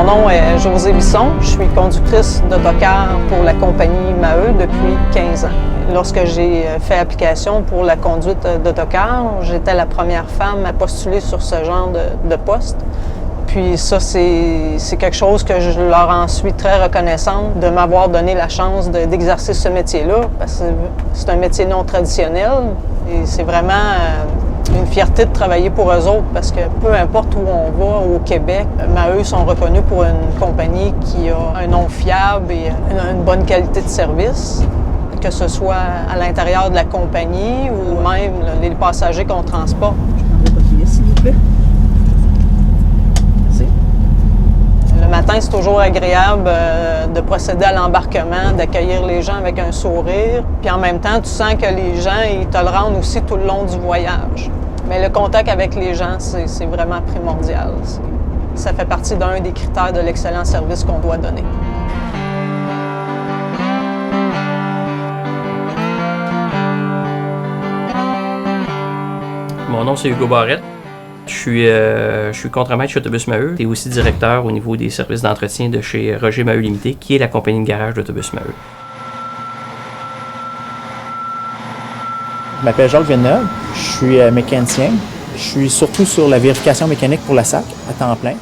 nom est Josée Bisson. Je suis conductrice d'autocar pour la compagnie Maheu depuis 15 ans. Lorsque j'ai fait application pour la conduite d'autocar, j'étais la première femme à postuler sur ce genre de poste. Puis ça, c'est quelque chose que je leur en suis très reconnaissante de m'avoir donné la chance d'exercer ce métier-là, parce que c'est un métier non traditionnel et c'est vraiment une fierté de travailler pour eux autres, parce que peu importe où on va au Québec, Maheu sont reconnus pour une compagnie qui a un nom fiable et une bonne qualité de service, que ce soit à l'intérieur de la compagnie ou même les passagers qu'on transporte. Je prendrai votre billet, s'il vous plaît. Le matin, c'est toujours agréable de procéder à l'embarquement, d'accueillir les gens avec un sourire. Puis en même temps, tu sens que les gens, ils te le rendent aussi tout le long du voyage. Mais le contact avec les gens, c'est vraiment primordial. Ça fait partie d'un des critères de l'excellent service qu'on doit donner. Mon nom, c'est Hugo Barrette. Je suis contremaître chez Autobus Maheu et aussi directeur au niveau des services d'entretien de chez Roger Maheu Limité, qui est la compagnie de garage d'Autobus Maheu. Je m'appelle Jacques Villeneuve, je suis mécanicien. Je suis surtout sur la vérification mécanique pour la SAC à temps plein.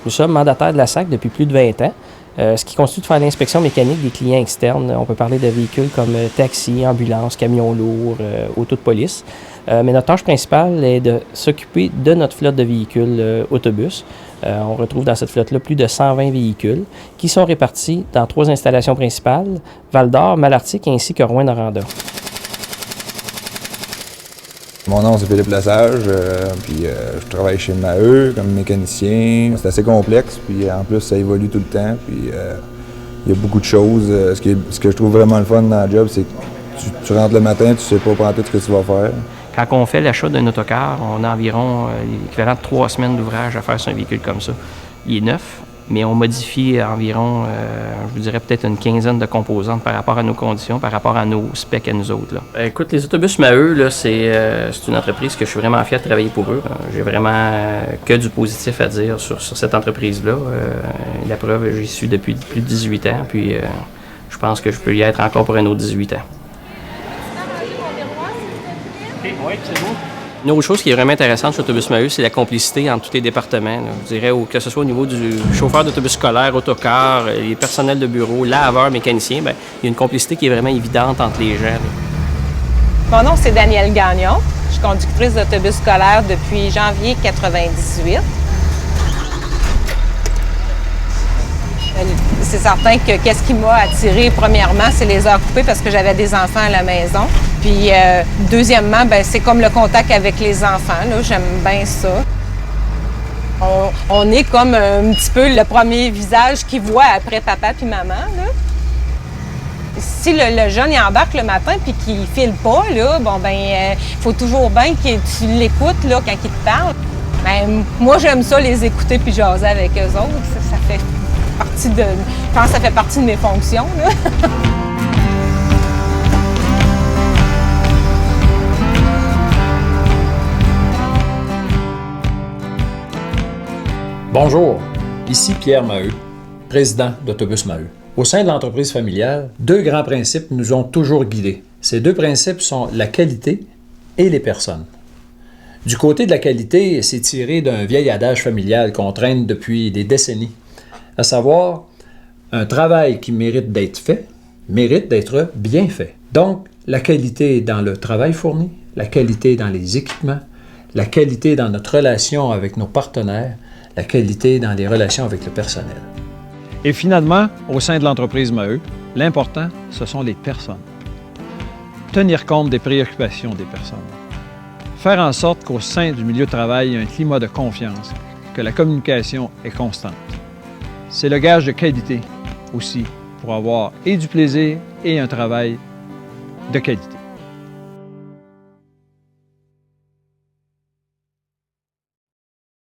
Nous sommes mandataires de la SAC depuis plus de 20 ans, ce qui consiste de faire l'inspection mécanique des clients externes. On peut parler de véhicules comme taxi, ambulance, camions lourds, autos de police. Mais notre tâche principale est de s'occuper de notre flotte de véhicules autobus. On retrouve dans cette flotte-là plus de 120 véhicules qui sont répartis dans 3 installations principales, Val-d'Or, Malartic ainsi que Rouyn-Noranda. Mon nom, c'est Philippe Lesage, puis je travaille chez Maheu comme mécanicien. C'est assez complexe, puis en plus, ça évolue tout le temps, puis il y a beaucoup de choses. Ce que je trouve vraiment le fun dans le job, c'est que tu rentres le matin, tu sais pas tout ce que tu vas faire. Quand on fait l'achat d'un autocar, on a environ l'équivalent de 3 semaines d'ouvrage à faire sur un véhicule comme ça. Il est neuf, mais on modifie environ, je vous dirais peut-être une quinzaine de composantes par rapport à nos conditions, par rapport à nos specs à nous autres. Là. Écoute, les Autobus Maheu, là, c'est une entreprise que je suis vraiment fier de travailler pour eux. J'ai vraiment que du positif à dire sur cette entreprise-là. La preuve, j'y suis depuis plus de 18 ans, puis je pense que je peux y être encore pour un autre 18 ans. Oui, c'est beau. Une autre chose qui est vraiment intéressante chez Autobus Maheu, c'est la complicité entre tous les départements. Là. Je dirais que ce soit au niveau du chauffeur d'autobus scolaire, autocar, les personnels de bureau, laveurs, mécaniciens, bien, il y a une complicité qui est vraiment évidente entre les gens. Là. Mon nom, c'est Danielle Gagnon. Je suis conductrice d'autobus scolaire depuis janvier 1998. C'est certain que qu'est-ce qui m'a attirée, premièrement, c'est les heures coupées parce que j'avais des enfants à la maison. Puis, deuxièmement, bien, c'est comme le contact avec les enfants. Là, j'aime bien ça. On est comme un petit peu le premier visage qu'ils voient après papa puis maman. Là. Si le jeune il embarque le matin puis qu'il file pas, là, bon ben, faut toujours bien que tu l'écoutes là quand il te parle. Ben, moi, j'aime ça les écouter puis jaser avec eux autres. Ça fait partie de, je pense que ça fait partie de mes fonctions. Là. Bonjour, ici Pierre Maheu, président d'Autobus Maheu. Au sein de l'entreprise familiale, 2 grands principes nous ont toujours guidés. Ces 2 principes sont la qualité et les personnes. Du côté de la qualité, c'est tiré d'un vieil adage familial qu'on traîne depuis des décennies, à savoir, un travail qui mérite d'être fait, mérite d'être bien fait. Donc, la qualité dans le travail fourni, la qualité dans les équipements, la qualité dans notre relation avec nos partenaires, la qualité dans les relations avec le personnel. Et finalement, au sein de l'entreprise Maheu, l'important, ce sont les personnes. Tenir compte des préoccupations des personnes. Faire en sorte qu'au sein du milieu de travail, il y ait un climat de confiance, que la communication est constante. C'est le gage de qualité aussi, pour avoir et du plaisir et un travail de qualité.